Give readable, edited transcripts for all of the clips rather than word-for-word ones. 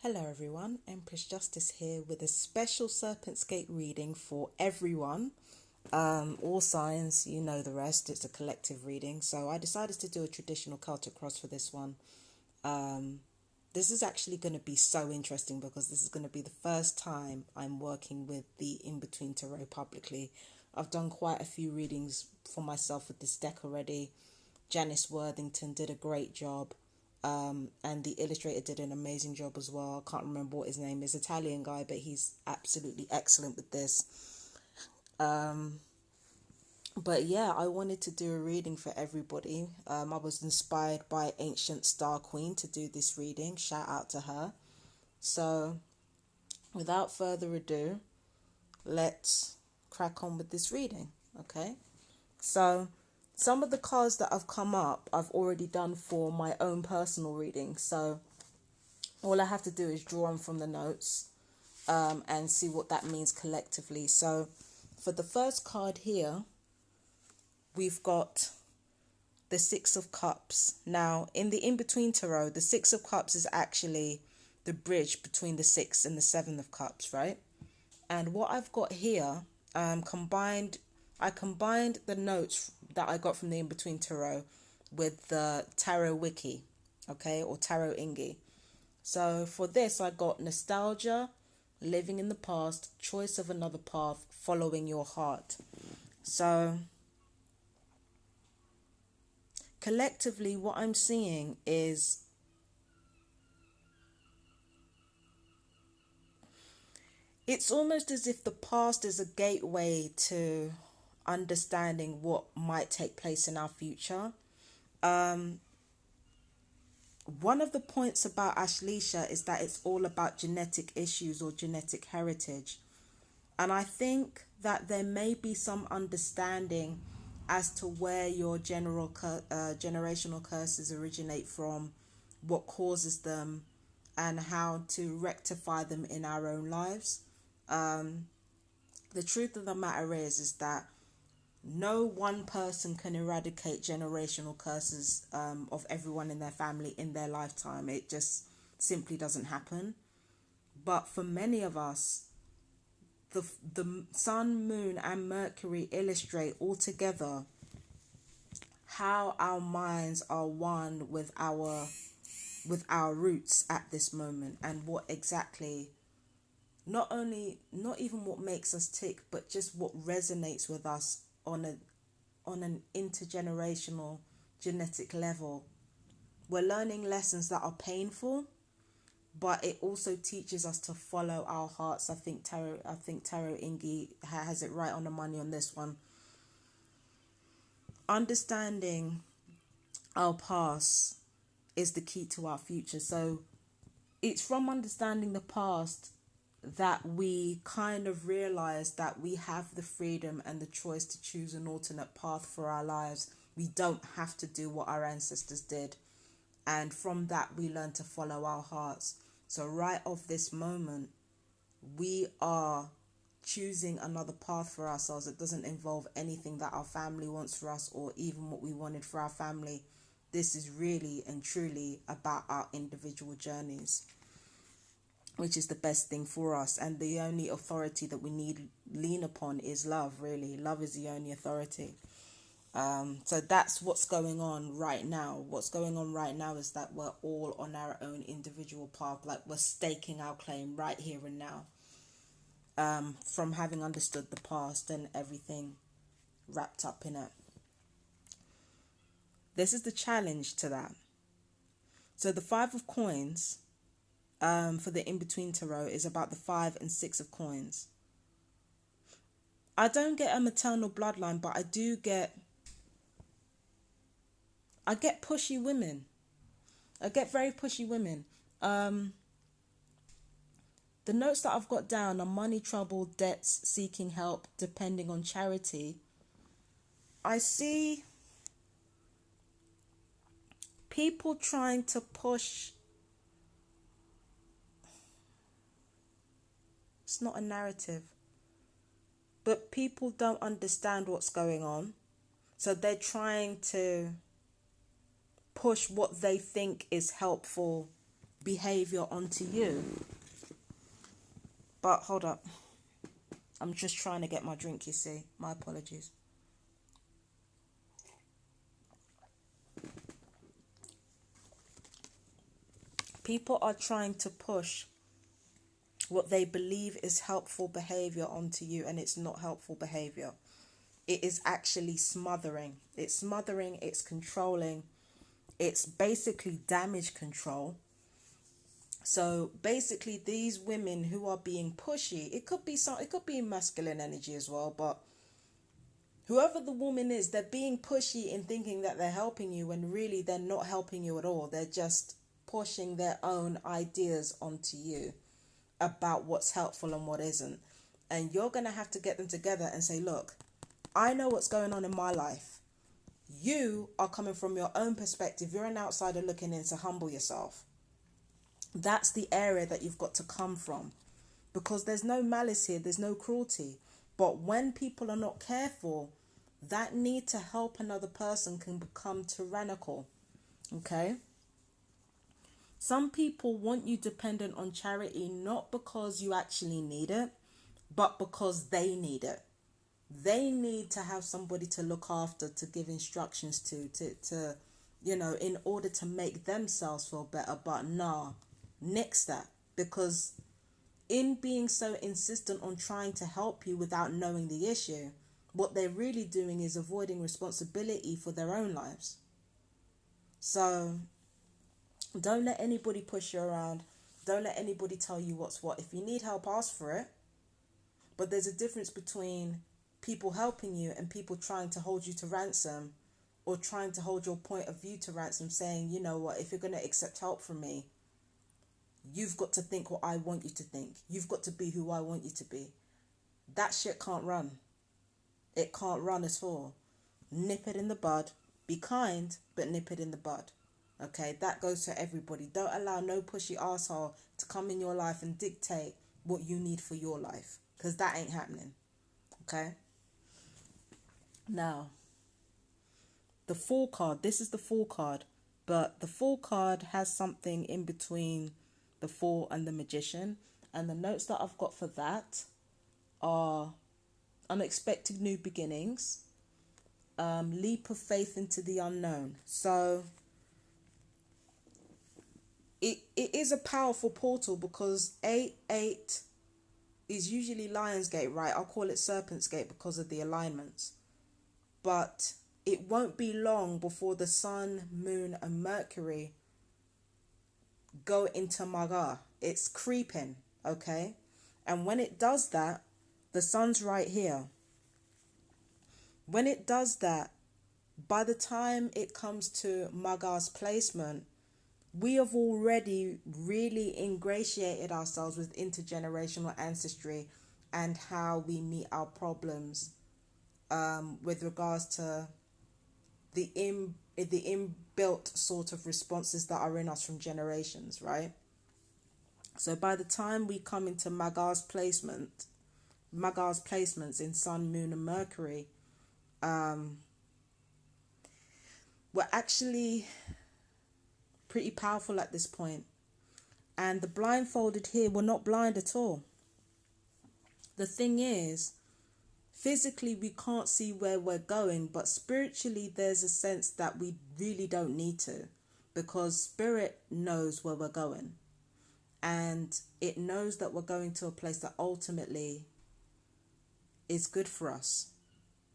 Hello everyone, Empress Justice here with a special Serpentsgate reading for everyone. All signs, you know the rest, it's a collective reading. So I decided to do a traditional Celtic cross for this one. This is actually going to be so interesting because this is going to be the first time I'm working with the In-Between Tarot publicly. I've done quite a few readings for myself with this deck already. Janice Worthington did a great job. And the illustrator did an amazing job as well. I can't remember what his name is, Italian guy, but he's absolutely excellent with this. But yeah, I wanted to do a reading for everybody. I was inspired by Ancient Star Queen to do this reading. Shout out to her. So without further ado, let's crack on with this reading. Okay, so some of the cards that have come up I've already done for my own personal reading, so all I have to do is draw on from the notes and see what that means collectively. So for the first card here, we've got the Six of Cups. Now in the In-Between Tarot, the Six of Cups is actually the bridge between the Six and the Seven of Cups, right? And what I've got here, I combined the notes that I got from the In-Between Tarot with the Tarot Wiki, okay, or Tarot Ingi. So for this, I got nostalgia, living in the past, choice of another path, following your heart. So collectively, what I'm seeing is it's almost as if the past is a gateway to understanding what might take place in our future. One of the points about Ashleisha is that it's all about genetic issues or genetic heritage. And I think that there may be some understanding as to where your generational curses originate from, what causes them, and how to rectify them in our own lives. The truth of the matter is that no one person can eradicate generational curses of everyone in their family in their lifetime. It just simply doesn't happen. But for many of us, the sun, moon, and Mercury illustrate altogether how our minds are one with our roots at this moment, and what exactly, not even what makes us tick, but just what resonates with us on an intergenerational genetic level. We're learning lessons that are painful, but it also teaches us to follow our hearts. I think Tarot Ingi has it right on the money on this one. Understanding our past is the key to our future. So it's from understanding the past that we kind of realize that we have the freedom and the choice to choose an alternate path for our lives. We don't have to do what our ancestors did. And from that, we learn to follow our hearts. So right off this moment, we are choosing another path for ourselves. It doesn't involve anything that our family wants for us or even what we wanted for our family. This is really and truly about our individual journeys, which is the best thing for us. And the only authority that we need lean upon is love, really. Love is the only authority. So that's what's going on right now. What's going on right now is that we're all on our own individual path. Like, we're staking our claim right here and now. From having understood the past and everything wrapped up in it. This is the challenge to that. So the Five of Coins for the In-Between Tarot is about the 5 and 6 of Coins. I don't get a maternal bloodline, but I get pushy women. I get very pushy women. The notes that I've got down are money trouble, debts, seeking help, depending on charity. I see people trying to push. It's not a narrative, but people don't understand what's going on. So they're trying to push what they think is helpful behavior onto you. But hold up. I'm just trying to get my drink, you see. My apologies. People are trying to push what they believe is helpful behavior onto you, and it's not helpful behavior. It is actually smothering. It's smothering, it's controlling. It's basically damage control. So basically these women who are being pushy, it could be masculine energy as well, but whoever the woman is, they're being pushy in thinking that they're helping you when really they're not helping you at all. They're just pushing their own ideas onto you about what's helpful and what isn't. And you're going to have to get them together and say, look, I know what's going on in my life. You are coming from your own perspective. You're an outsider looking in, so humble yourself. That's the area that you've got to come from, because there's no malice here. There's no cruelty. But when people are not careful, that need to help another person can become tyrannical. Okay? Some people want you dependent on charity, not because you actually need it, but because they need it. They need to have somebody to look after, to give instructions to in order to make themselves feel better. But nah, nix that. Because in being so insistent on trying to help you without knowing the issue, what they're really doing is avoiding responsibility for their own lives. So don't let anybody push you around. Don't let anybody tell you what's what. If you need help, ask for it. But there's a difference between people helping you and people trying to hold you to ransom, or trying to hold your point of view to ransom, saying, you know what, if you're going to accept help from me, you've got to think what I want you to think. You've got to be who I want you to be. That shit can't run. It can't run at all. Nip it in the bud. Be kind, but nip it in the bud. Okay, that goes to everybody. Don't allow no pushy asshole to come in your life and dictate what you need for your life, because that ain't happening. Okay? Now, the Fool card. This is the Fool card, but the Fool card has something in between the Fool and the Magician, and the notes that I've got for that are unexpected new beginnings, leap of faith into the unknown. So it is a powerful portal, because 8 is usually Lionsgate, right? I'll call it Serpentsgate because of the alignments. But it won't be long before the Sun, Moon and Mercury go into Maga. It's creeping, okay? And when it does that, the Sun's right here. When it does that, by the time it comes to Maga's placement, we have already really ingratiated ourselves with intergenerational ancestry and how we meet our problems with regards to the inbuilt sort of responses that are in us from generations, right? So by the time we come into Maga's placements in Sun, Moon and Mercury, we're actually pretty powerful at this point. And the blindfolded here, we're not blind at all. The thing is, physically we can't see where we're going, but spiritually there's a sense that we really don't need to, because spirit knows where we're going, and it knows that we're going to a place that ultimately is good for us.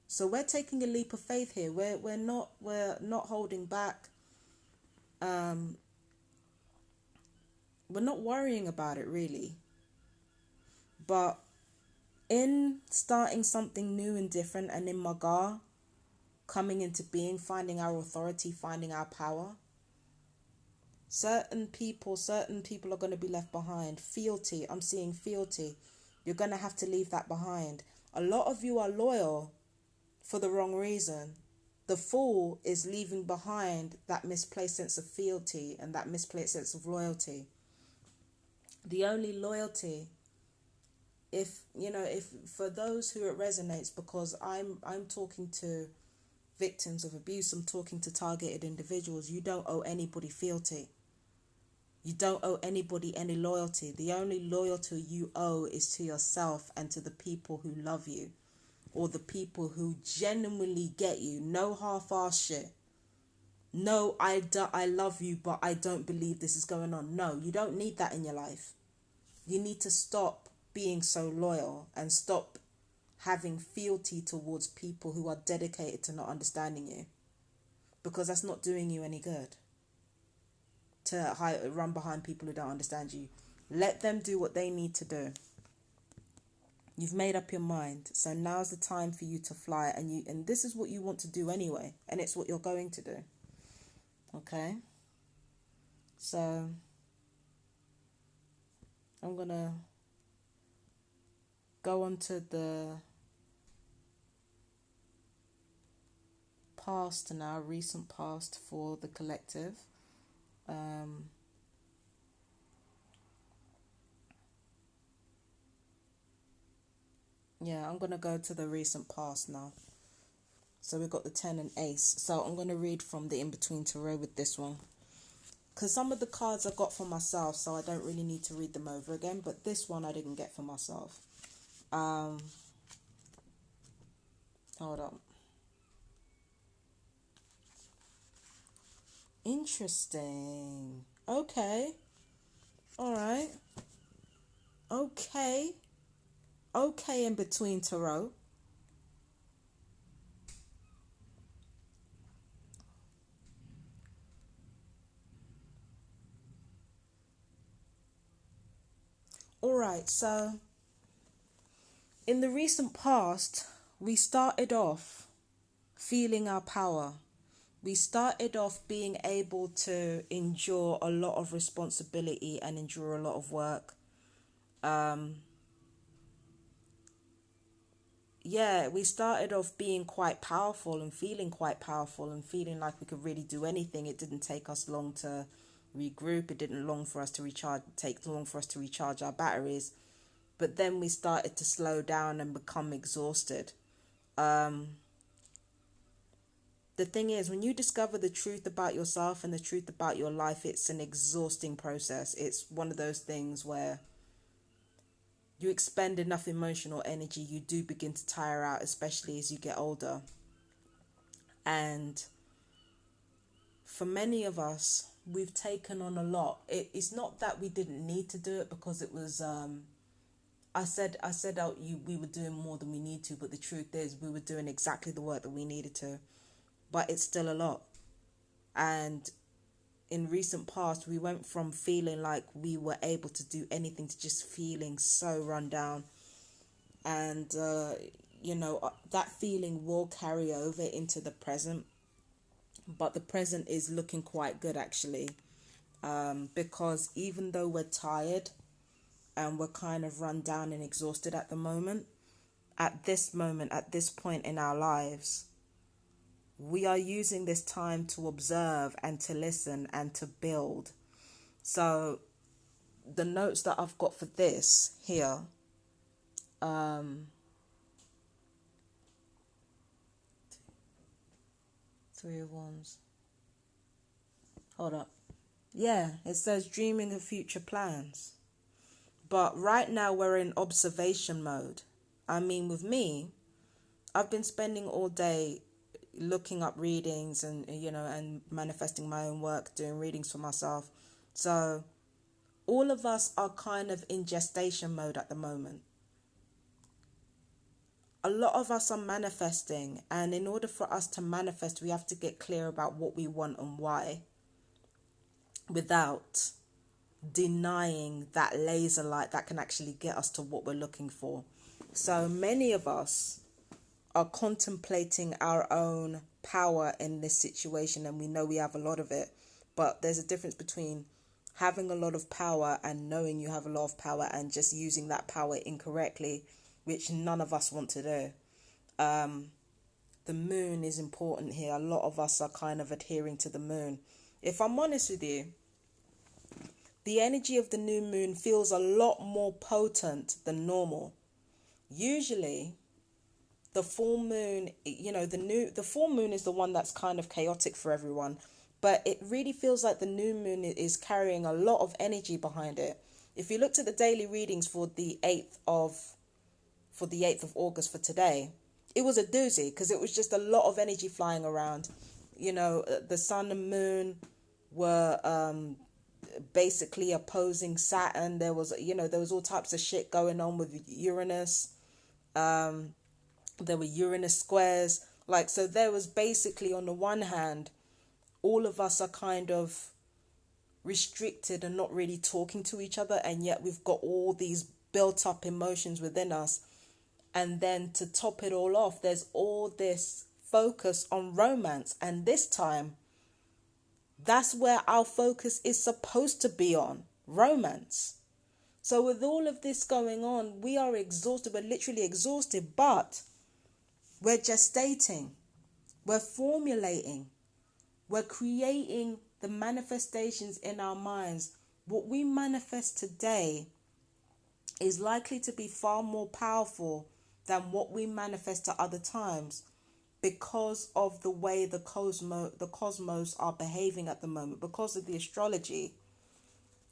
So we're taking a leap of faith here. We're not holding back. We're not worrying about it really. But in starting something new and different, and in Maga coming into being, finding our authority, finding our power, certain people are going to be left behind. Fealty, I'm seeing fealty. You're going to have to leave that behind. A lot of you are loyal for the wrong reason. The Fool is leaving behind that misplaced sense of fealty and that misplaced sense of loyalty. The only loyalty, if for those who it resonates, because I'm talking to victims of abuse, I'm talking to targeted individuals, you don't owe anybody fealty. You don't owe anybody any loyalty. The only loyalty you owe is to yourself and to the people who love you, or the people who genuinely get you. No half-ass shit. No, I love you, but I don't believe this is going on. No, you don't need that in your life. You need to stop being so loyal and stop having fealty towards people who are dedicated to not understanding you, because that's not doing you any good. To run behind people who don't understand you. Let them do what they need to do. You've made up your mind, so now's the time for you to fly, and this is what you want to do anyway, and it's what you're going to do. Okay? So I'm gonna go on to the past now, recent past for the collective. Yeah, I'm going to go to the recent past now. So we've got the 10 and ace. So I'm going to read from the in-between tarot with this one, because some of the cards I got for myself, so I don't really need to read them over again. But this one I didn't get for myself. Hold on. Interesting. Okay. All right. Okay. Okay, in between tarot. All right, so in the recent past, we started off feeling our power. We started off being able to endure a lot of responsibility and endure a lot of work. Yeah, we started off being quite powerful and feeling like we could really do anything. It didn't take us long to regroup. It didn't take long for us to recharge our batteries. But then we started to slow down and become exhausted. The thing is, when you discover the truth about yourself and the truth about your life, it's an exhausting process. It's one of those things where you expend enough emotional energy, you do begin to tire out, especially as you get older. And for many of us, we've taken on a lot. It's not that we didn't need to do it, because it was I said we were doing more than we need to, but the truth is we were doing exactly the work that we needed to. But it's still a lot. And in recent past, we went from feeling like we were able to do anything to just feeling so run down. And, that feeling will carry over into the present. But the present is looking quite good, actually. Because even though we're tired and we're kind of run down and exhausted at the moment, at this point in our lives, we are using this time to observe and to listen and to build. So the notes that I've got for this here, Three of Wands. Hold up. Yeah, it says dreaming of future plans. But right now we're in observation mode. I mean, with me, I've been spending all day looking up readings and manifesting my own work, doing readings for myself. So all of us are kind of in gestation mode at the moment. A lot of us are manifesting, and in order for us to manifest, we have to get clear about what we want and why, without denying that laser light that can actually get us to what we're looking for. So many of us are contemplating our own power in this situation, and we know we have a lot of it, but there's a difference between having a lot of power and knowing you have a lot of power and just using that power incorrectly, which none of us want to do. The moon is important here. A lot of us are kind of adhering to the moon. If I'm honest with you, the energy of the new moon feels a lot more potent than normal. Usually the full moon, the full moon is the one that's kind of chaotic for everyone. but it really feels like the new moon is carrying a lot of energy behind it. If you looked at the daily readings for the 8th of August for today, it was a doozy because it was just a lot of energy flying around. You know, the sun and moon were basically opposing Saturn. There was all types of shit going on with Uranus. There were Uranus squares. Like, so there was basically, on the one hand, all of us are kind of restricted and not really talking to each other, and yet we've got all these built up emotions within us. And then to top it all off, there's all this focus on romance, and this time that's where our focus is supposed to be, on romance. So with all of this going on, we are exhausted. We're literally exhausted, but we're gestating, we're formulating, we're creating the manifestations in our minds. What we manifest today is likely to be far more powerful than what we manifest at other times, because of the way the cosmos are behaving at the moment, because of the astrology.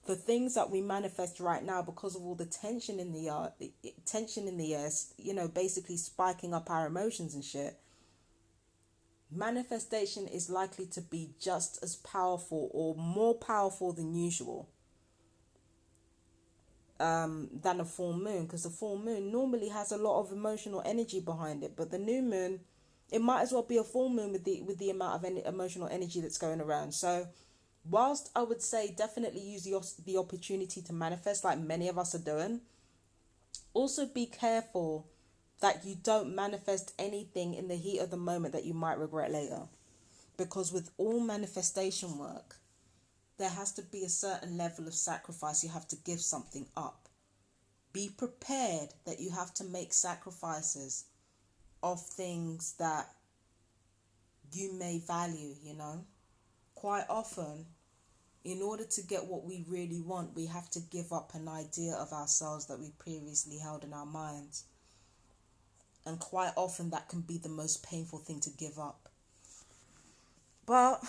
The things that we manifest right now, because of all the tension in the air, you know, basically spiking up our emotions and shit, manifestation is likely to be just as powerful or more powerful than usual, than a full moon, because the full moon normally has a lot of emotional energy behind it. But the new moon, it might as well be a full moon with the amount of emotional energy that's going around. So whilst I would say definitely use the opportunity to manifest like many of us are doing, also be careful that you don't manifest anything in the heat of the moment that you might regret later. Because with all manifestation work, there has to be a certain level of sacrifice. You have to give something up. Be prepared that you have to make sacrifices of things that you may value, you know. Quite often, in order to get what we really want, we have to give up an idea of ourselves that we previously held in our minds. And quite often that can be the most painful thing to give up. But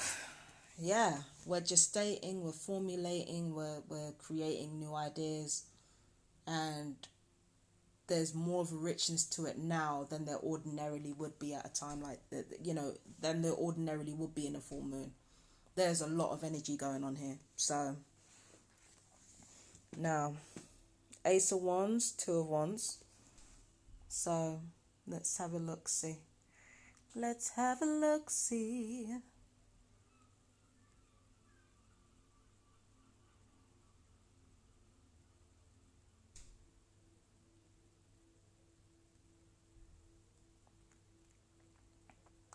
yeah, we're gestating, we're formulating, we're creating new ideas, and there's more of a richness to it now than there ordinarily would be at a time like than there ordinarily would be in a full moon. There's a lot of energy going on here. So now, Ace of Wands, Two of Wands. So let's have a look see. Let's have a look see.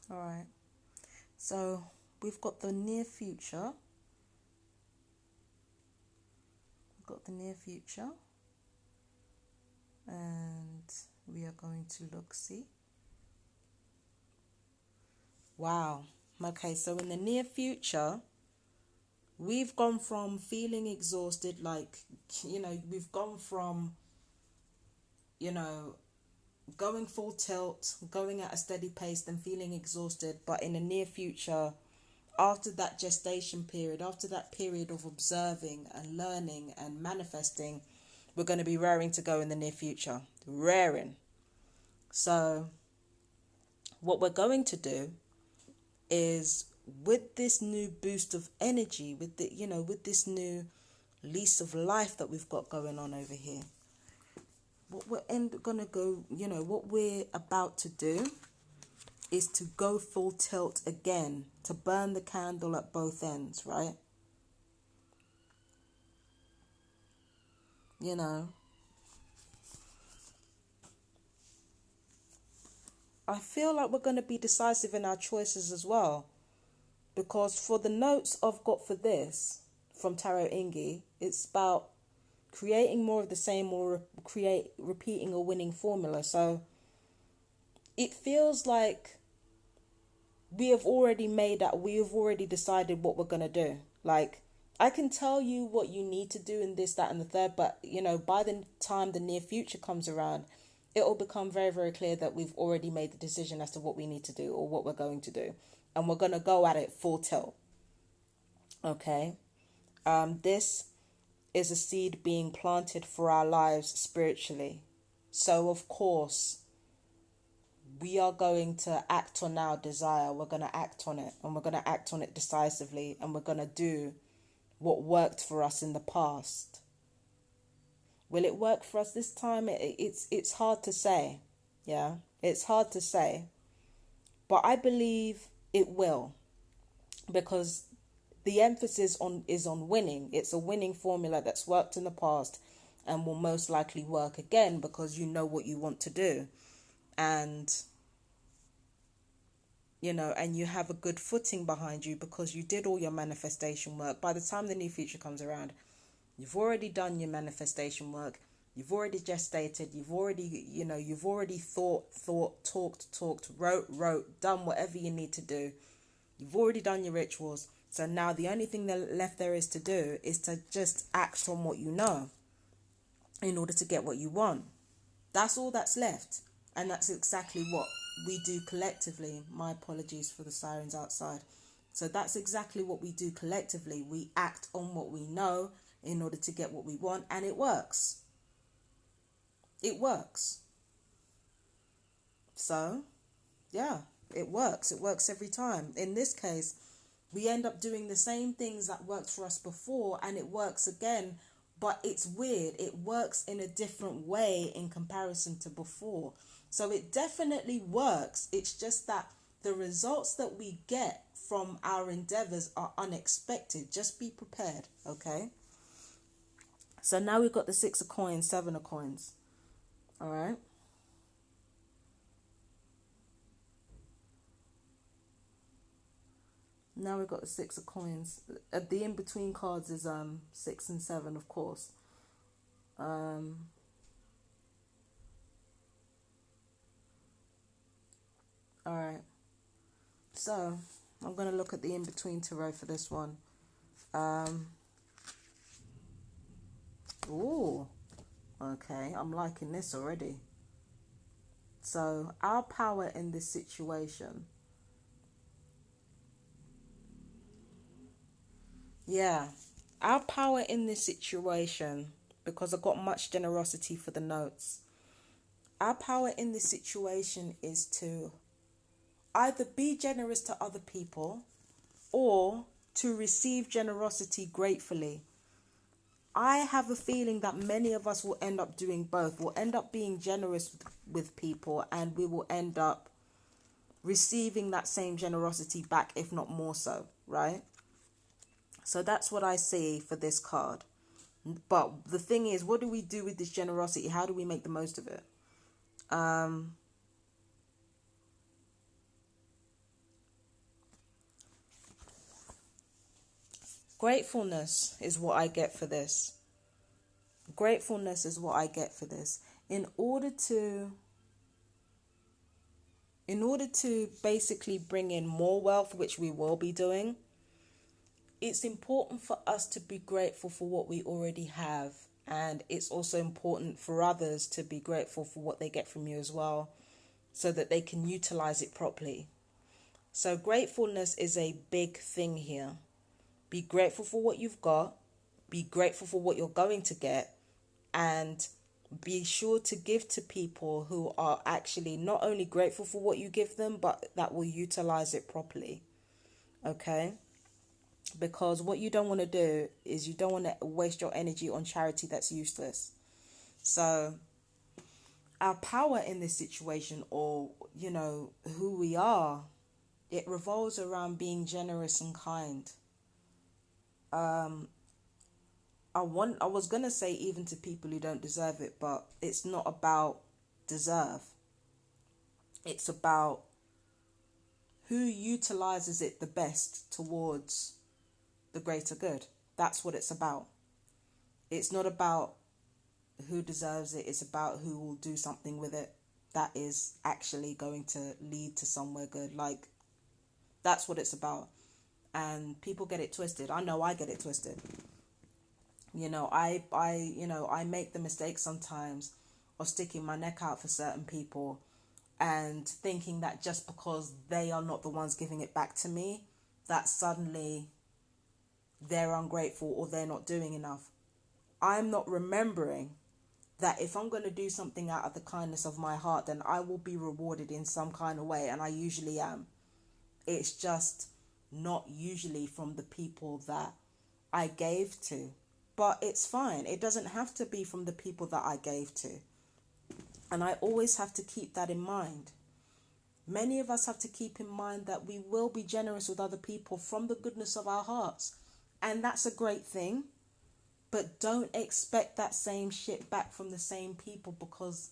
All right. So we've got the near future. We've got the near future. And we are going to look see. Wow. Okay, so in the near future, we've gone from feeling exhausted, we've gone from, going full tilt, going at a steady pace, then feeling exhausted. But in the near future, after that gestation period, after that period of observing and learning and manifesting, we're going to be raring to go in the near future. Raring. So what we're going to do is, with this new boost of energy, with this new lease of life that we've got going on over here, what we're about to do is to go full tilt again, to burn the candle at both ends, right? I feel like we're going to be decisive in our choices as well, because for the notes I've got for this from Tarot Ingi, it's about creating more of the same, or repeating a winning formula. So it feels like we have already decided what we're going to do. Like, I can tell you what you need to do in this, that, and the third, but, by the time the near future comes around, it will become very, very clear that we've already made the decision as to what we need to do or what we're going to do. And we're going to go at it full tilt. Okay. This is a seed being planted for our lives spiritually. So, of course, we are going to act on our desire. We're going to act on it, and we're going to act on it decisively, and we're going to do what worked for us in the past. Will it work for us this time? It's hard to say. Yeah, it's hard to say. But I believe it will, because the emphasis is on winning. It's a winning formula that's worked in the past and will most likely work again, because you know what you want to do. And and you have a good footing behind you because you did all your manifestation work. By the time the new future comes around, you've already done your manifestation work. You've already gestated. You've already thought, talked, wrote, done whatever you need to do. You've already done your rituals. So now the only thing that left there is to do is to just act on what you know in order to get what you want. That's all that's left. And that's exactly what we do collectively. My apologies for the sirens outside. So that's exactly what we do collectively. We act on what we know in order to get what we want, and it works. It works. So, yeah, it works. It works every time. In this case, we end up doing the same things that worked for us before, and it works again. But it's weird. It works in a different way in comparison to before. So it definitely works. It's just that the results that we get from our endeavors are unexpected. Just be prepared, okay? So now we've got the 6 of coins, 7 of coins. All right. Now we've got the 6 of coins. The in-between cards is 6 and 7, of course. All right. So I'm going to look at the in-between tarot for this one. Ooh. Okay, I'm liking this already. So our power in this situation. Yeah, our power in this situation, because I've got much generosity for the notes. Our power in this situation is to either be generous to other people or to receive generosity gratefully. I have a feeling that many of us will end up doing both. We'll end up being generous with people, and we will end up receiving that same generosity back, if not more so, right? So that's what I see for this card. But the thing is, what do we do with this generosity? How do we make the most of it? Gratefulness is what I get for this. Gratefulness is what I get for this. In order to basically bring in more wealth, which we will be doing, it's important for us to be grateful for what we already have. And it's also important for others to be grateful for what they get from you as well, so that they can utilize it properly. So gratefulness is a big thing here. Be grateful for what you've got. Be grateful for what you're going to get. And be sure to give to people who are actually not only grateful for what you give them, but that will utilize it properly. Okay? Because what you don't want to do is you don't want to waste your energy on charity that's useless. So our power in this situation, or, who we are, it revolves around being generous and kind. I was going to say even to people who don't deserve it, but it's not about deserve. It's about who utilizes it the best towards the greater good. That's what it's about. It's not about who deserves it. It's about who will do something with it that is actually going to lead to somewhere good. Like, that's what it's about. And people get it twisted. I know I get it twisted. I make the mistake sometimes of sticking my neck out for certain people and thinking that just because they are not the ones giving it back to me, that suddenly they're ungrateful or they're not doing enough. I'm not remembering that if I'm going to do something out of the kindness of my heart, then I will be rewarded in some kind of way, and I usually am. It's just not usually from the people that I gave to. But it's fine. It doesn't have to be from the people that I gave to. And I always have to keep that in mind. Many of us have to keep in mind that we will be generous with other people from the goodness of our hearts. And that's a great thing. But don't expect that same shit back from the same people, because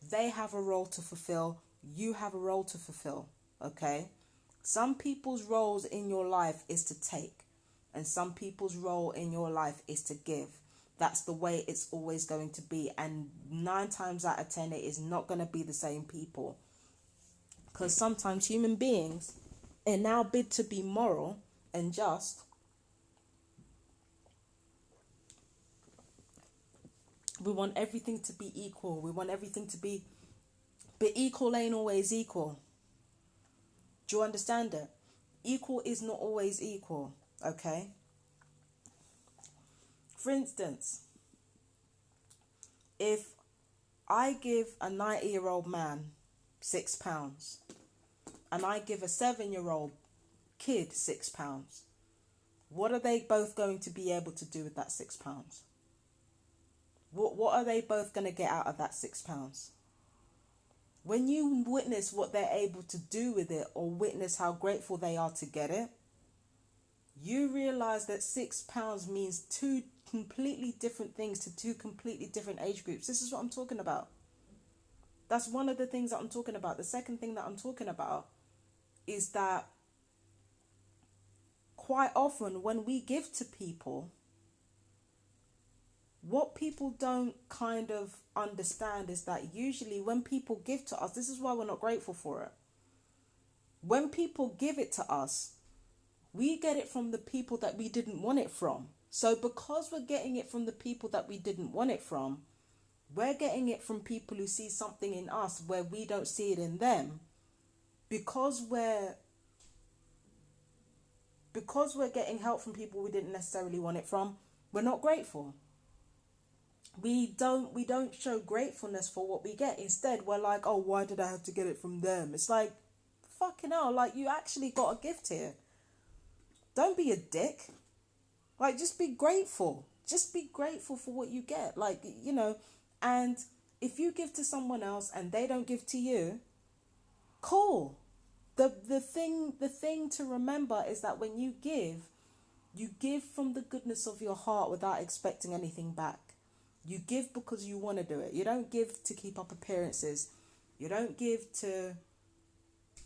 they have a role to fulfill. You have a role to fulfill. Okay? Some people's roles in your life is to take. And some people's role in your life is to give. That's the way it's always going to be. And 9 times out of 10, it is not going to be the same people. Because sometimes human beings, in our bid to be moral and just, we want everything to be equal. We want everything to be... But equal ain't always equal. Do you understand it? Equal is not always equal. Okay? For instance, if I give a 90-year-old man £6 and I give a 7-year-old kid £6, what are they both going to be able to do with that £6? What are they both going to get out of that £6? When you witness what they're able to do with it, or witness how grateful they are to get it, you realize that £6 means 2 completely different things to 2 completely different age groups. This is what I'm talking about. That's one of the things that I'm talking about. The second thing that I'm talking about is that quite often when we give to people, what people don't kind of understand is that usually when people give to us, this is why we're not grateful for it. When people give it to us, we get it from the people that we didn't want it from. So because we're getting it from the people that we didn't want it from, we're getting it from people who see something in us where we don't see it in them. Because we're getting help from people we didn't necessarily want it from, we're not grateful. We don't show gratefulness for what we get. Instead, we're like, oh, why did I have to get it from them? It's like, fucking hell, like, you actually got a gift here. Don't be a dick. Like, just be grateful. Just be grateful for what you get. Like, you know, and if you give to someone else and they don't give to you, cool. The thing to remember is that when you give from the goodness of your heart without expecting anything back. You give because you want to do it. You don't give to keep up appearances. You don't give to,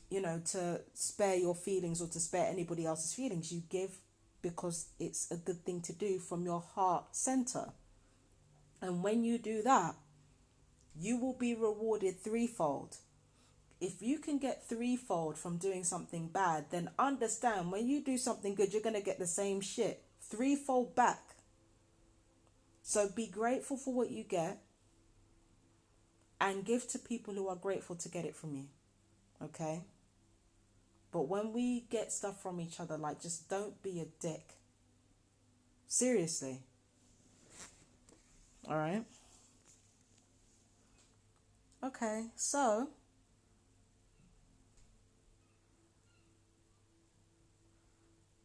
you know, to spare your feelings or to spare anybody else's feelings. You give because it's a good thing to do from your heart center. And when you do that, you will be rewarded threefold. If you can get threefold from doing something bad, then understand when you do something good, you're going to get the same shit threefold back. So be grateful for what you get and give to people who are grateful to get it from you. Okay? But when we get stuff from each other, like, just don't be a dick. Seriously. All right? Okay, so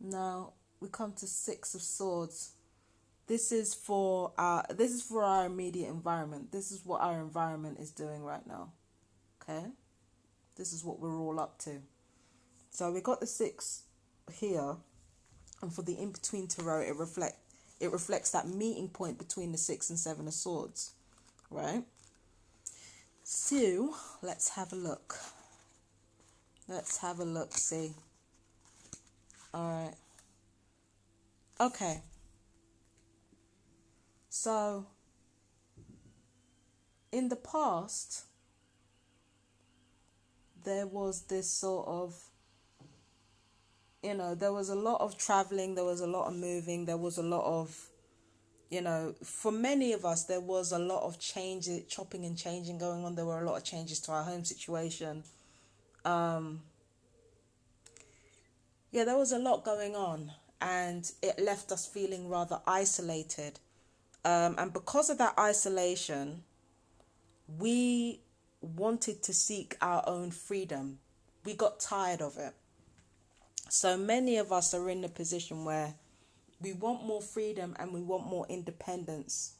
now we come to 6 of Swords. This is for our immediate environment. This is what our environment is doing right now. Okay? This is what we're all up to. So we got the 6 here, and for the in-between tarot, it reflects that meeting point between the 6 and 7 of Swords. Right? So let's have a look. See. Alright. Okay. So, in the past, there was this sort of, you know, there was a lot of traveling, there was a lot of moving, there was a lot of, you know, for many of us, there was a lot of chopping and changing going on. There were a lot of changes to our home situation. Yeah, there was a lot going on. and it left us feeling rather isolated. And because of that isolation, we wanted to seek our own freedom. We got tired of it. So many of us are in a position where we want more freedom and we want more independence,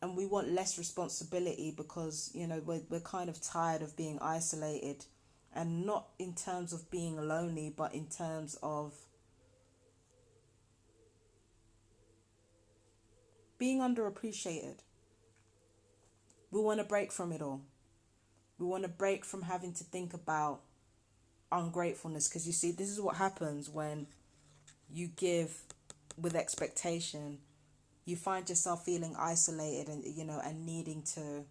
and we want less responsibility because, you know, we're kind of tired of being isolated, and not in terms of being lonely, but in terms of being underappreciated. We want to break from it all. We want to break from having to think about ungratefulness, because you see, this is what happens when you give with expectation. You find yourself feeling isolated and, you know, and needing to,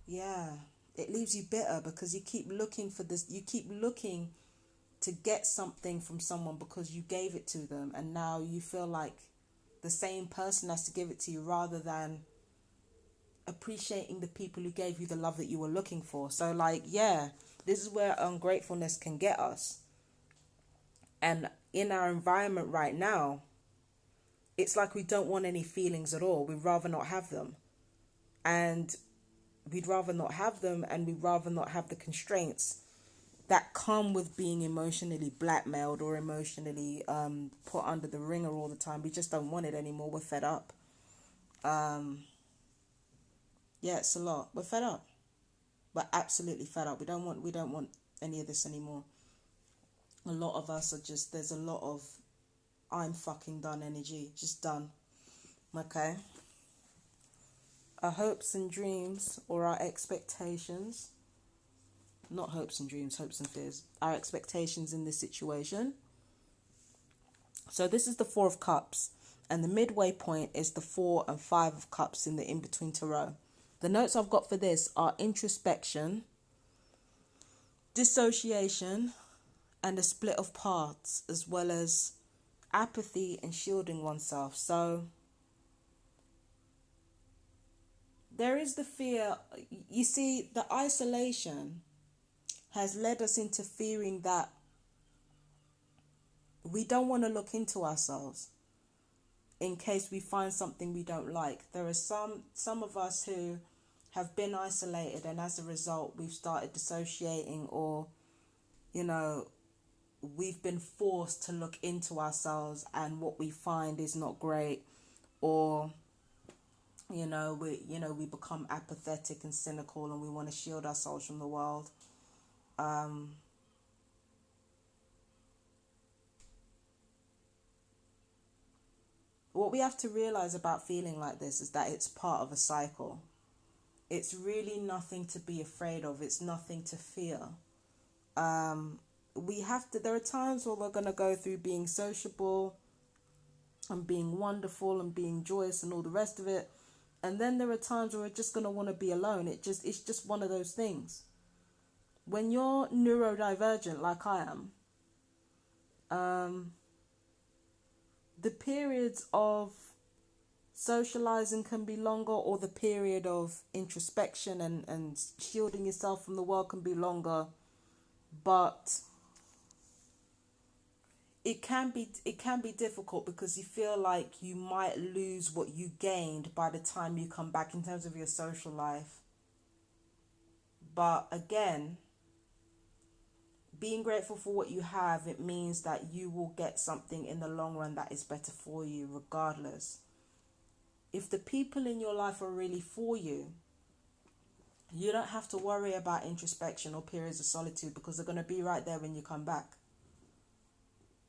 it leaves you bitter because you keep looking for this, you keep looking to get something from someone because you gave it to them, and now you feel like the same person has to give it to you, rather than appreciating the people who gave you the love that you were looking for. So like, this is where ungratefulness can get us. And in our environment right now, it's like we don't want any feelings at all. We'd rather not have them. And we'd rather not have them, and we'd rather not have the constraints that come with being emotionally blackmailed or emotionally put under the ringer all the time. We just don't want it anymore. We're fed up. It's a lot. We're fed up. We're absolutely fed up. We don't want any of this anymore. A lot of us are just, there's a lot of I'm fucking done energy. Just done. Okay. Our hopes and dreams, or our expectations, not hopes and dreams, hopes and fears, our expectations in this situation. So this is the 4 of Cups, and the midway point is the 4 and 5 of Cups in the in-between tarot. The notes I've got for this are introspection, dissociation, and a split of parts, as well as apathy and shielding oneself. So there is the fear. You see, the isolation has led us into fearing that we don't want to look into ourselves in case we find something we don't like. There are some of us who have been isolated, and as a result we've started dissociating, or, you know, we've been forced to look into ourselves, and what we find is not great, or we become apathetic and cynical, and we want to shield ourselves from the world. What we have to realize about feeling like this is that it's part of a cycle. It's really nothing to be afraid of. It's nothing to fear. There are times where we're going to go through being sociable and being wonderful and being joyous and all the rest of it. And then there are times where we're just going to want to be alone. It's just one of those things. When you're neurodivergent like I am, the periods of socializing can be longer, or the period of introspection and shielding yourself from the world can be longer, but it can be difficult because you feel like you might lose what you gained by the time you come back in terms of your social life. But again, being grateful for what you have, it means that you will get something in the long run that is better for you regardless. If the people in your life are really for you, you don't have to worry about introspection or periods of solitude, because they're going to be right there when you come back.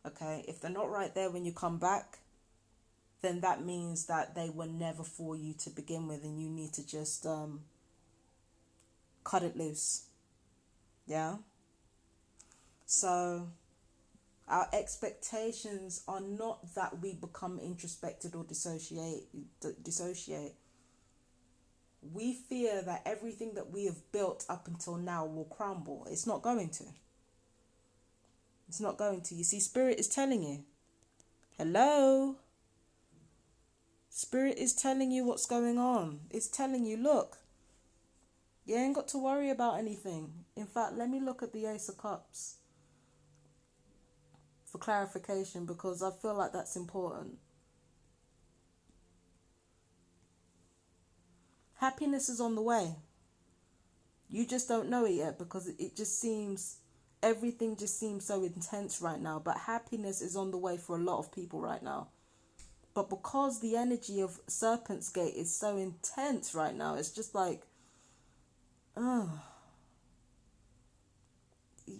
Okay, if they're not right there when you come back, then that means that they were never for you to begin with, and you need to just cut it loose. Yeah? So our expectations are not that we become introspected or dissociate. We fear that everything that we have built up until now will crumble. It's not going to. It's not going to. You see, Spirit is telling you. Hello? Spirit is telling you what's going on. It's telling you, look, you ain't got to worry about anything. In fact, let me look at the Ace of Cups. For clarification, because I feel like that's important. Happiness is on the way. You just don't know it yet, because it just seems, everything just seems so intense right now. But happiness is on the way for a lot of people right now. But because the energy of Serpentsgate is so intense right now, it's just like,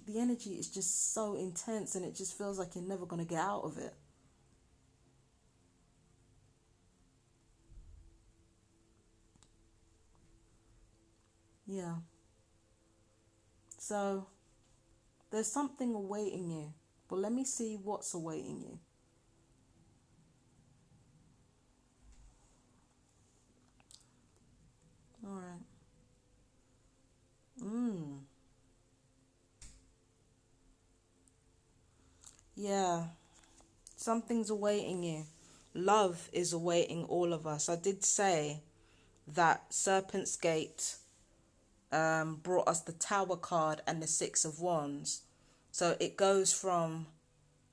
the energy is just so intense, and it just feels like you're never going to get out of it. Yeah. So there's something awaiting you. But let me see what's awaiting you. All right. Yeah. Something's awaiting you. Love is awaiting all of us. I did say that Serpent's Gate brought us the Tower card and the Six of Wands. So it goes from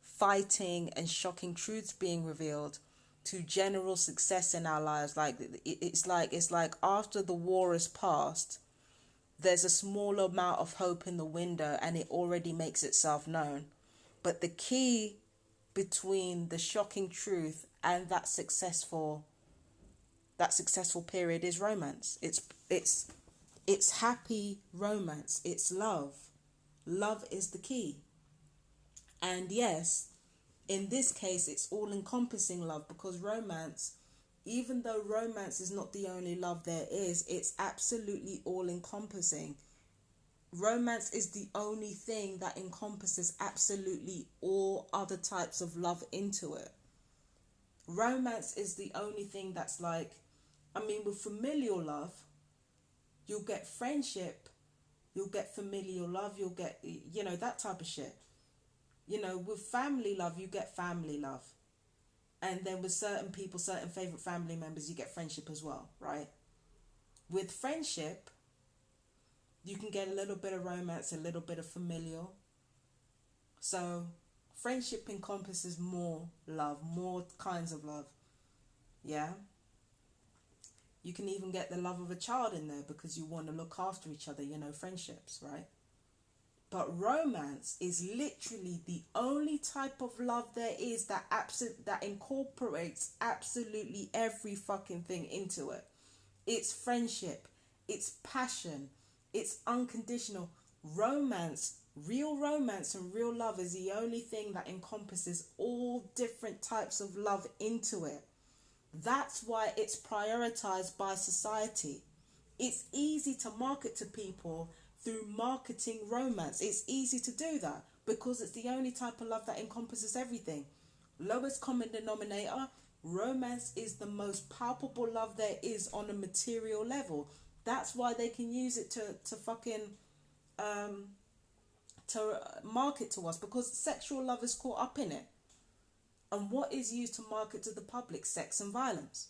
fighting and shocking truths being revealed to general success in our lives. Like it's like after the war is past, there's a small amount of hope in the window, and it already makes itself known. But the key between the shocking truth and that successful period is romance. It's happy romance. It's love. Love is the key. And yes, in this case, it's all encompassing love, because romance, even though romance is not the only love there is, it's absolutely all encompassing. Romance is the only thing that encompasses absolutely all other types of love into it. Romance is the only thing that's like, I mean, with familial love, you'll get friendship, you'll get familial love, you'll get, that type of shit. With family love, you get family love. And then with certain people, certain favorite family members, you get friendship as well, right? With friendship, you can get a little bit of romance, a little bit of familial. So friendship encompasses more love, more kinds of love. Yeah. You can even get the love of a child in there, because you want to look after each other, friendships, right? But romance is literally the only type of love there is that incorporates absolutely every fucking thing into it. It's friendship, it's passion, it's unconditional. Romance, real romance and real love is the only thing that encompasses all different types of love into it. That's why it's prioritized by society. It's easy to market to people through marketing romance. It's easy to do that because it's the only type of love that encompasses everything. Lowest common denominator, romance is the most palpable love there is on a material level. That's why they can use it to fucking to market to us, because sexual love is caught up in it. And what is used to market to the public? Sex and violence.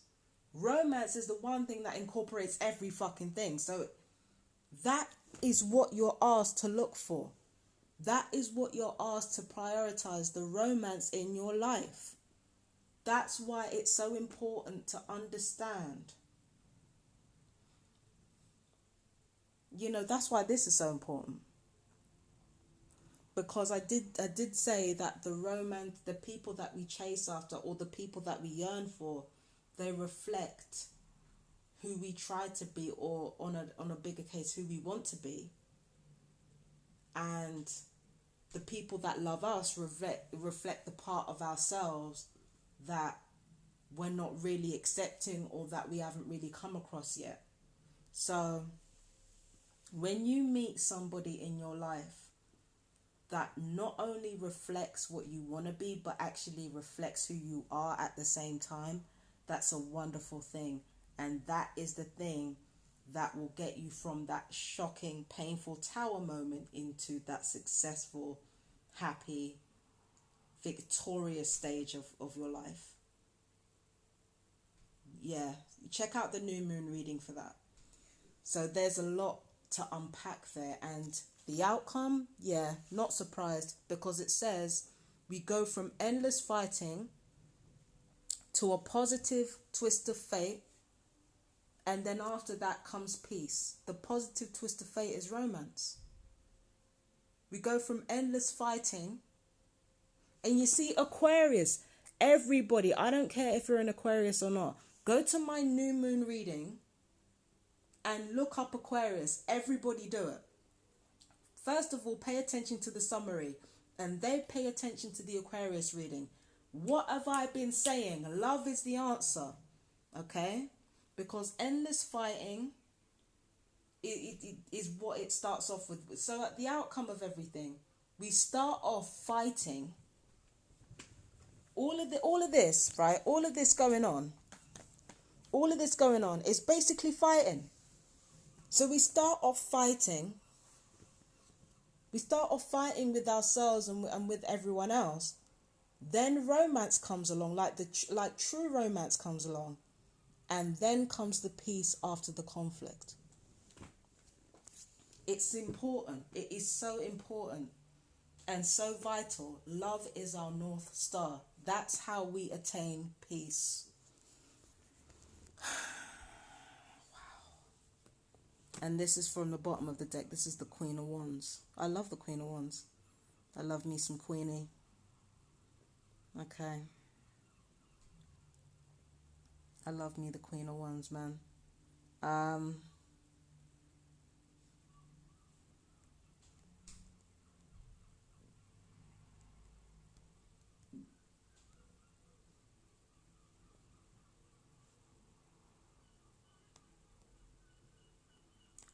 Romance is the one thing that incorporates every fucking thing. So that is what you're asked to look for. That is what you're asked to prioritize, the romance in your life. That's why it's so important to understand. That's why this is so important. Because I did say that the people that we chase after, or the people that we yearn for, they reflect who we try to be, or on a bigger case, who we want to be. And the people that love us reflect the part of ourselves that we're not really accepting, or that we haven't really come across yet. So when you meet somebody in your life that not only reflects what you want to be, but actually reflects who you are at the same time, that's a wonderful thing. And that is the thing that will get you from that shocking, painful tower moment into that successful, happy, victorious stage of your life. Yeah, check out the new moon reading for that. So there's a lot to unpack there. And the outcome, yeah, not surprised, because it says We go from endless fighting to a positive twist of fate. And then after that comes peace. The positive twist of fate is romance. We go from endless fighting. And you see, Aquarius, everybody, I don't care if you're an Aquarius or not, go to my new moon reading and look up Aquarius. Everybody do it. First of all, pay attention to the summary. And then pay attention to the Aquarius reading. What have I been saying? Love is the answer. Okay? Because endless fighting it is what it starts off with. So at the outcome of everything, we start off fighting. All of this, right? All of this going on is basically fighting. So we start off fighting. We start off fighting with ourselves and with everyone else. Then romance comes along, like true romance comes along. And then comes the peace after the conflict. It's important. It is so important and so vital. Love is our North Star. That's how we attain peace. Wow. And this is from the bottom of the deck. This is the Queen of Wands. I love the Queen of Wands. I love me some Queenie. Okay. I love me the Queen of Wands, man.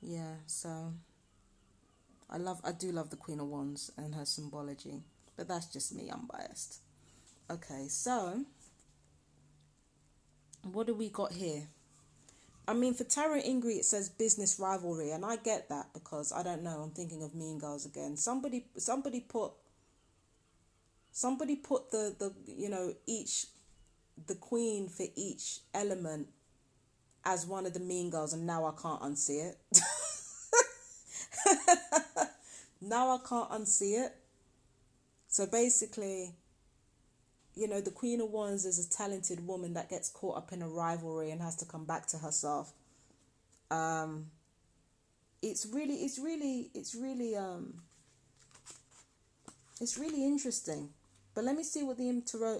Yeah, so I do love the Queen of Wands and her symbology, but that's just me, I'm biased. Okay, so what do we got here? I mean, for Tarot Ingrid, it says business rivalry, and I get that because I don't know. I'm thinking of Mean Girls again. Somebody put the the queen for each element as one of the Mean Girls, and now I can't unsee it. Now I can't unsee it. So basically, the Queen of Wands is a talented woman that gets caught up in a rivalry and has to come back to herself. It's really interesting. But let me see what the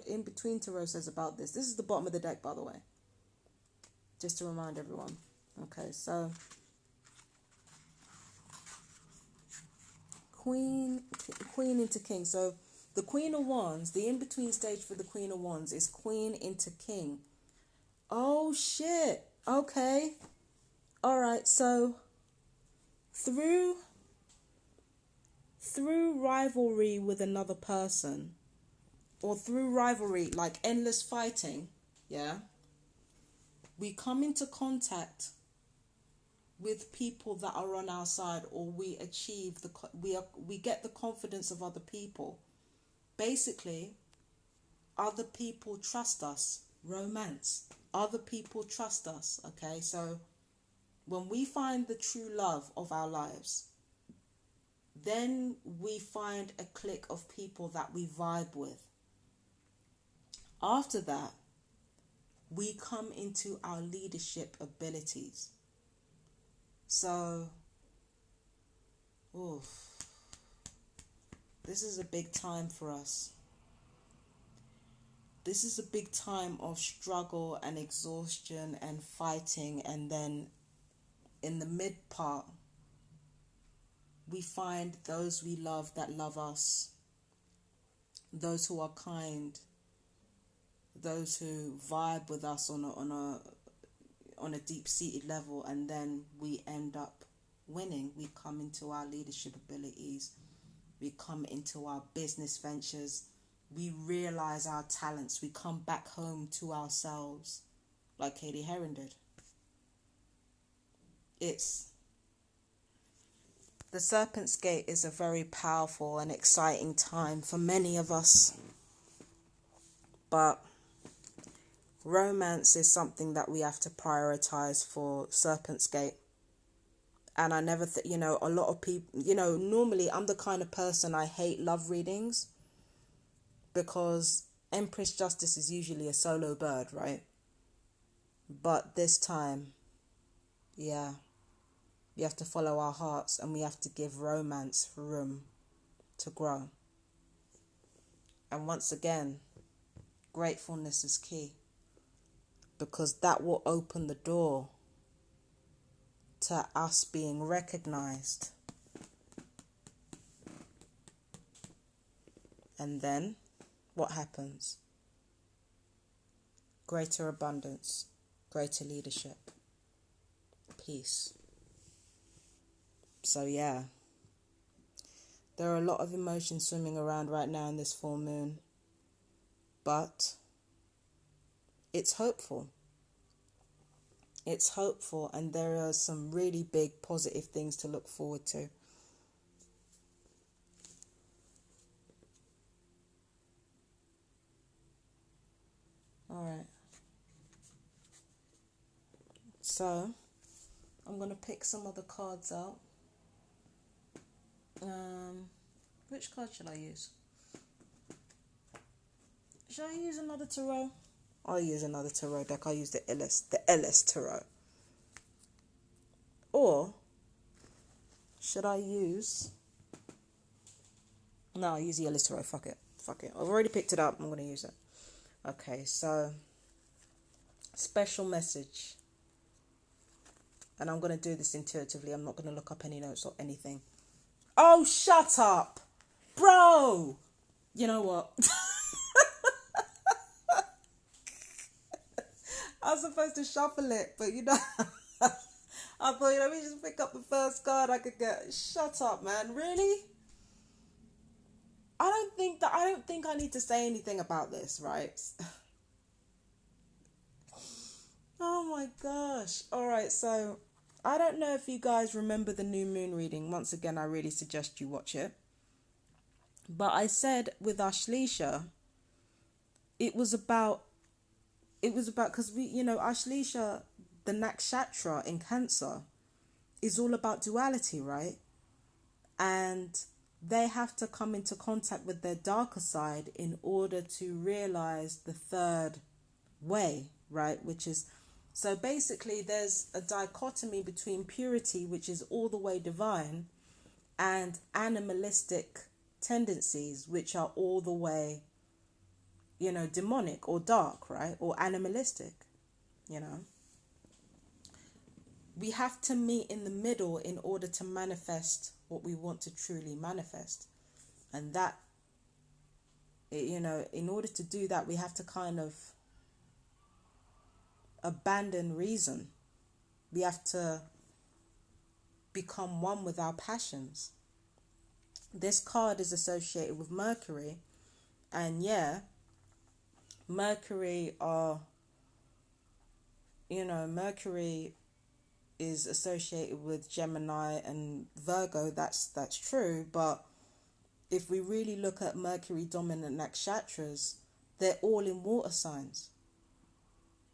in between tarot says about this. This is the bottom of the deck, by the way. Just to remind everyone. Okay, so Queen into King. So the Queen of Wands, the in-between stage for the Queen of Wands is Queen into King. Oh, shit. Okay. All right, so through rivalry with another person, or through rivalry, like endless fighting, yeah, we come into contact with people that are on our side, or we achieve we get the confidence of other people. Basically, other people trust us. Romance. Other people trust us. Okay, so when we find the true love of our lives, then we find a clique of people that we vibe with. After that, we come into our leadership abilities. So, this is a big time for us. This is a big time of struggle and exhaustion and fighting, and then in the mid part, we find those we love that love us, those who are kind, those who vibe with us on a deep-seated level, and then we end up winning. We come into our leadership abilities, we come into our business ventures, we realize our talents, we come back home to ourselves, like Katie Heron did. The Serpentsgate is a very powerful and exciting time for many of us, but romance is something that we have to prioritize for Serpentsgate. And I never, a lot of people, normally I'm the kind of person, I hate love readings. because Empress Justice is usually a solo bird, right? But this time, yeah, we have to follow our hearts and we have to give romance room to grow. And once again, gratefulness is key, because that will open the door to us being recognized. And then what happens? Greater abundance, greater leadership, peace. So yeah, there are a lot of emotions swimming around right now in this full moon, but it's hopeful. It's hopeful, and there are some really big positive things to look forward to. All right. So, I'm going to pick some other cards out. Which card should I use? Should I use another tarot? I'll use another tarot deck. I'll use the Ellis Tarot. Or should I use... No, I'll use the Ellis Tarot. Fuck it. I've already picked it up. I'm going to use it. Okay, so special message. And I'm going to do this intuitively. I'm not going to look up any notes or anything. Oh, shut up. Bro. You know what? I was supposed to shuffle it, but you know, I thought, let me just pick up the first card I could get. Shut up, man. Really? I don't think I need to say anything about this, right? Oh my gosh. All right, so I don't know if you guys remember the new moon reading. Once again, I really suggest you watch it. But I said with Ashleisha, it was about because Ashleisha, the nakshatra in Cancer, is all about duality, right? And they have to come into contact with their darker side in order to realize the third way, right? Which is, so basically there's a dichotomy between purity, which is all the way divine, and animalistic tendencies, which are all the way, demonic or dark, right? Or animalistic, We have to meet in the middle in order to manifest what we want to truly manifest. And that, in order to do that, we have to kind of abandon reason. We have to become one with our passions. This card is associated with Mercury. And yeah, Mercury is associated with Gemini and Virgo. That's true. But if we really look at Mercury dominant nakshatras, they're all in water signs.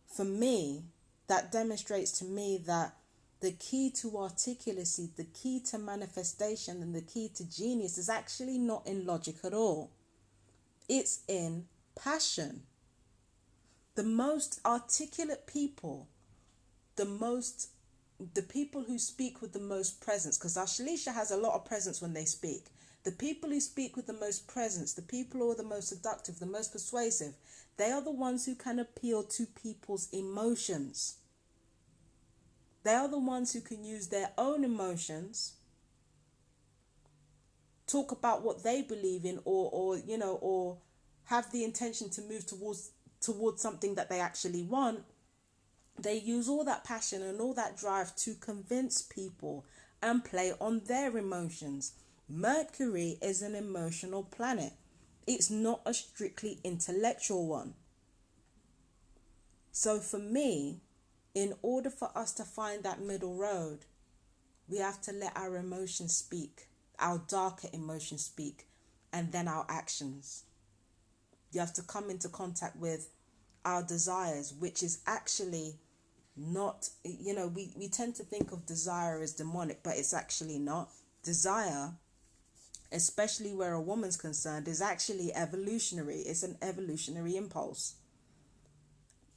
For me, that demonstrates to me that the key to articulacy, the key to manifestation, and the key to genius is actually not in logic at all. It's in passion. The most articulate people, the people who speak with the most presence, because Ashleisha has a lot of presence when they speak. The people who speak with the most presence, the people who are the most seductive, the most persuasive, they are the ones who can appeal to people's emotions. They are the ones who can use their own emotions, talk about what they believe in, or have the intention to move towards something that they actually want. They use all that passion and all that drive to convince people and play on their emotions. Mercury is an emotional planet. It's not a strictly intellectual one. So for me, in order for us to find that middle road, we have to let our emotions speak, our darker emotions speak, and then our actions. You have to come into contact with our desires, which is actually not, we tend to think of desire as demonic, but it's actually not. Desire especially where a woman's concerned, is actually evolutionary. It's an evolutionary impulse.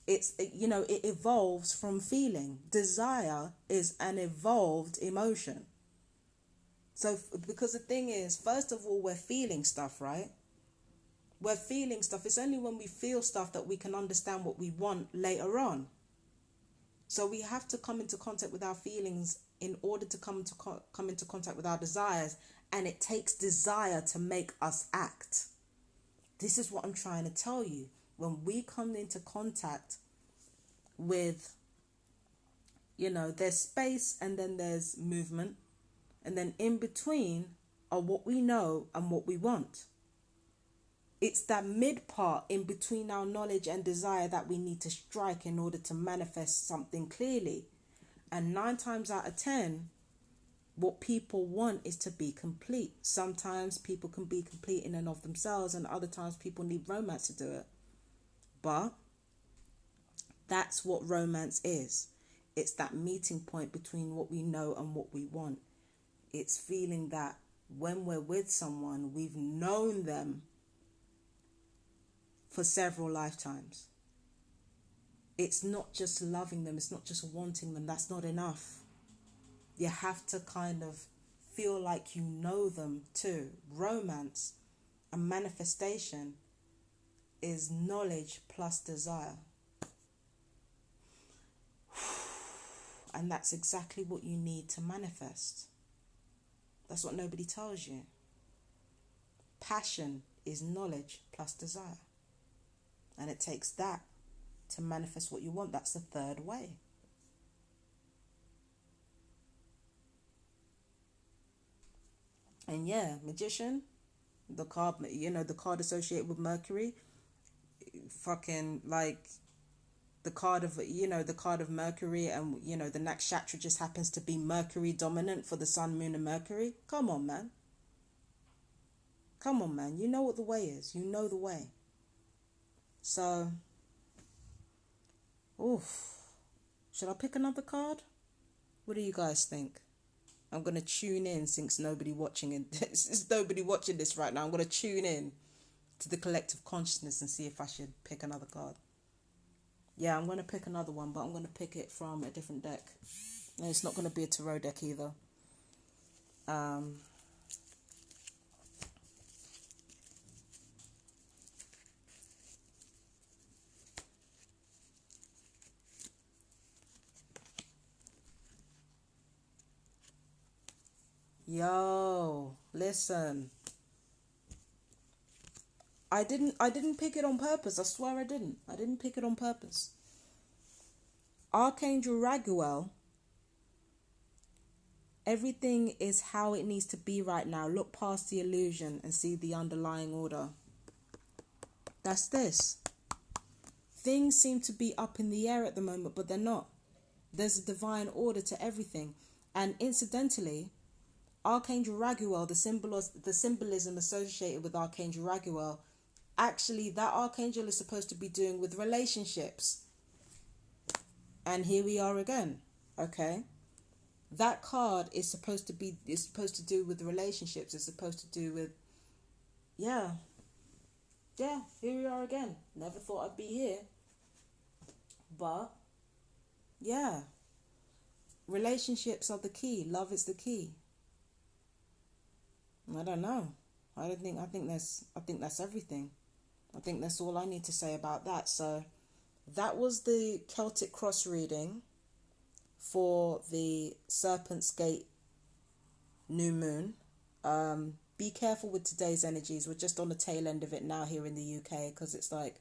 It evolves from feeling. Desire is an evolved emotion. So, because the thing is, first of all, we're feeling stuff, right? We're feeling stuff. It's only when we feel stuff that we can understand what we want later on. So we have to come into contact with our feelings in order to come into contact with our desires. And it takes desire to make us act. This is what I'm trying to tell you. When we come into contact with, there's space and then there's movement. And then in between are what we know and what we want. It's that mid part in between our knowledge and desire that we need to strike in order to manifest something clearly. And 9 times out of 10, what people want is to be complete. Sometimes people can be complete in and of themselves, and other times people need romance to do it. But that's what romance is. It's that meeting point between what we know and what we want. It's feeling that when we're with someone, we've known them for several lifetimes. It's not just loving them. It's not just wanting them. That's not enough. You have to kind of feel like you know them too. Romance and manifestation is knowledge plus desire. And that's exactly what you need to manifest. That's what nobody tells you. Passion is knowledge plus desire. And it takes that to manifest what you want. That's the third way. And yeah, magician, the card, the card associated with Mercury, fucking like the card of, the card of Mercury, and, the nakshatra just happens to be Mercury dominant for the sun, moon, and Mercury. Come on, man. Come on, man. You know what the way is. You know the way. So, should I pick another card? What do you guys think? I'm going to tune in since nobody watching it. There's nobody watching this right now. I'm going to tune in to the collective consciousness and see if I should pick another card. Yeah, I'm going to pick another one, but I'm going to pick it from a different deck. And it's not going to be a tarot deck either. Yo, listen. I didn't pick it on purpose. I swear I didn't. I didn't pick it on purpose. Archangel Raguel. Everything is how it needs to be right now. Look past the illusion and see the underlying order. That's this. Things seem to be up in the air at the moment, but they're not. There's a divine order to everything. And incidentally, Archangel Raguel, the symbolism associated with Archangel Raguel, actually that archangel is supposed to be doing with relationships. And here we are again. Okay? That card is supposed to do with relationships. It's supposed to do with, yeah, here we are again. Never thought I'd be here. But, yeah, relationships are the key. Love is the key. I don't know. I think that's everything. I think that's all I need to say about that. So that was the Celtic cross reading for the Serpentsgate new moon. Be careful with today's energies. We're just on the tail end of it now here in the UK, because it's like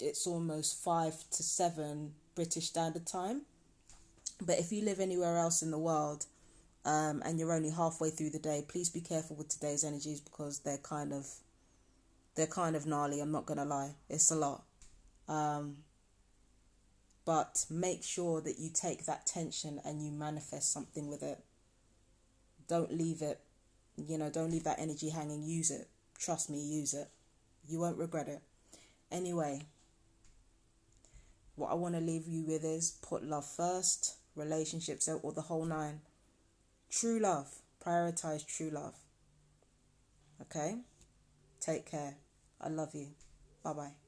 it's almost 5 to 7 British Standard Time. But if you live anywhere else in the world, and you're only halfway through the day, please be careful with today's energies, because they're kind of gnarly. I'm not gonna lie, it's a lot. But make sure that you take that tension and you manifest something with it. Don't leave it, don't leave that energy hanging. Use it. Trust me, use it. You won't regret it. Anyway, what I want to leave you with is put love first, relationships, or the whole nine. True love. Prioritize true love. Okay? Take care. I love you. Bye-bye.